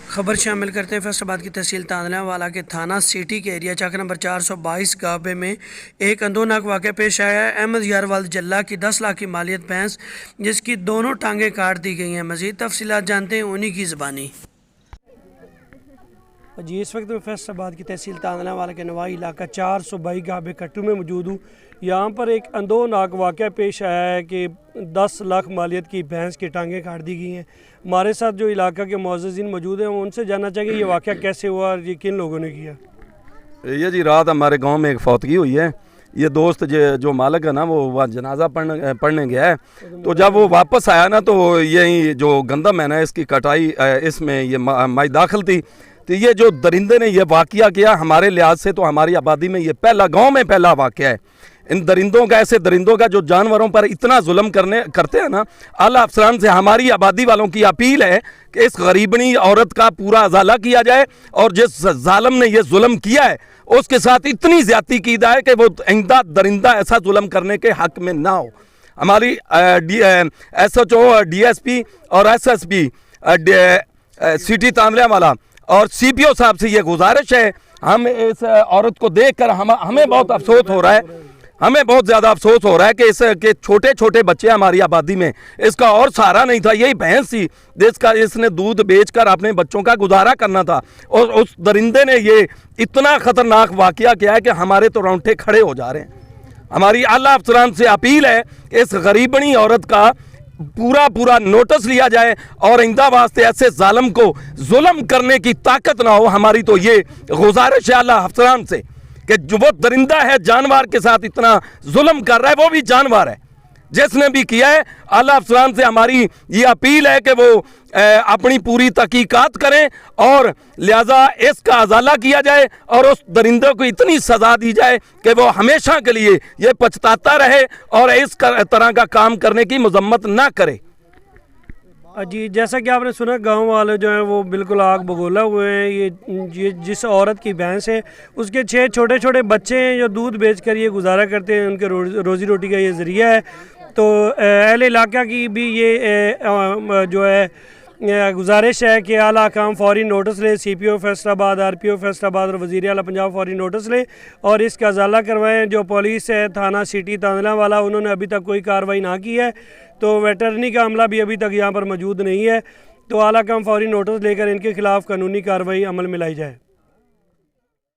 خبر شامل کرتے ہیں فیصل آباد کی تحصیل تاندلہ والا کے تھانہ سٹی کے ایریا چاک نمبر 422 گابے میں ایک اندوناک واقعہ پیش آیا ہے۔ احمد یاروالد جلہ کی 10 لاکھ کی مالیت بھینس جس کی دونوں ٹانگیں کاٹ دی گئی ہیں۔ مزید تفصیلات جانتے ہیں انہی کی زبانی۔ جی اس وقت میں فیصل آباد کی تحصیل تاندلہ والا کے نوائی علاقہ 422 گابے کٹو میں موجود ہوں۔ یہاں پر ایک اندوناک واقعہ پیش آیا ہے کہ 10 لاکھ مالیت کی بھینس کی ٹانگیں کاٹ دی گئی ہیں۔ ہمارے ساتھ جو علاقہ کے معززین موجود ہیں ان سے جاننا چاہیں گے یہ واقعہ کیسے ہوا اور یہ کن لوگوں نے کیا؟ یہ جی رات ہمارے گاؤں میں ایک فوتگی ہوئی ہے۔ یہ دوست جو مالک ہے نا وہ وہاں جنازہ پڑھنے گیا ہے، تو جب وہ واپس آیا نا تو یہی جو گندم ہے نا اس کی کٹائی اس میں یہ مائی داخل تھی، تو یہ جو درندے نے یہ واقعہ کیا ہمارے لحاظ سے تو ہماری آبادی میں یہ گاؤں میں پہلا واقعہ ہے۔ ان درندوں کا ایسے درندوں کا جو جانوروں پر اتنا ظلم کرتے ہیں نا، اعلیٰ افسران سے ہماری آبادی والوں کی اپیل ہے کہ اس غریبنی عورت کا پورا ازالہ کیا جائے اور جس ظالم نے یہ ظلم کیا ہے اس کے ساتھ اتنی زیادتی کی جائے کہ وہ آئندہ درندہ ایسا ظلم کرنے کے حق میں نہ ہو۔ ہماری S H O D S P اور S S P city Tandlianwala اور سی پی او صاحب سے یہ گزارش ہے۔ ہم اس عورت کو دیکھ کر ہمیں بہت افسوس ہو رہا ہے، ہمیں بہت زیادہ افسوس ہو رہا ہے کہ چھوٹے چھوٹے بچے ہماری آبادی میں، اس کا اور سہارا نہیں تھا، یہی بھینس تھی جس کا اس نے دودھ بیچ کر اپنے بچوں کا گزارا کرنا تھا، اور اس درندے نے یہ اتنا خطرناک واقعہ کیا ہے کہ ہمارے تو رونگٹے کھڑے ہو جا رہے ہیں۔ ہماری اعلیٰ افسران سے اپیل ہے کہ اس غریبنی عورت کا پورا نوٹس لیا جائے اور آئندہ واسطے ایسے ظالم کو ظلم کرنے کی طاقت نہ ہو۔ ہماری تو یہ گزارش ہے اعلیٰ افسران سے کہ جو وہ درندہ ہے جانور کے ساتھ اتنا ظلم کر رہا ہے، وہ بھی جانور ہے جس نے بھی کیا ہے۔ اعلیٰ افسران سے ہماری یہ اپیل ہے کہ وہ اپنی پوری تحقیقات کریں اور لہذا اس کا ازالہ کیا جائے اور اس درندوں کو اتنی سزا دی جائے کہ وہ ہمیشہ کے لیے یہ پچھتاتا رہے اور اس طرح کا کام کرنے کی مذمت نہ کرے۔ جی جیسا کہ آپ نے سنا گاؤں والے جو ہیں وہ بالکل آگ بگولا ہوئے ہیں۔ یہ جس عورت کی بھینس ہے اس کے 6 چھوٹے چھوٹے بچے ہیں جو دودھ بیچ کر یہ گزارا کرتے ہیں، ان کے روزی روٹی کا یہ ذریعہ ہے۔ تو اہل علاقہ کی بھی یہ جو ہے گزارش ہے کہ اعلیٰ حکام فوری نوٹس لے، سی پی او فیصل آباد، آر پی او فیصل آباد اور وزیر اعلیٰ پنجاب فوری نوٹس لے اور اس کا ازالہ کروائیں۔ جو پولیس ہے تھانہ سٹی تاندلہ والا، انہوں نے ابھی تک کوئی کارروائی نہ کی ہے، تو ویٹرنی کا عملہ بھی ابھی تک یہاں پر موجود نہیں ہے، تو اعلیٰ حکام فوری نوٹس لے کر ان کے خلاف قانونی کارروائی عمل میں لائی جائے۔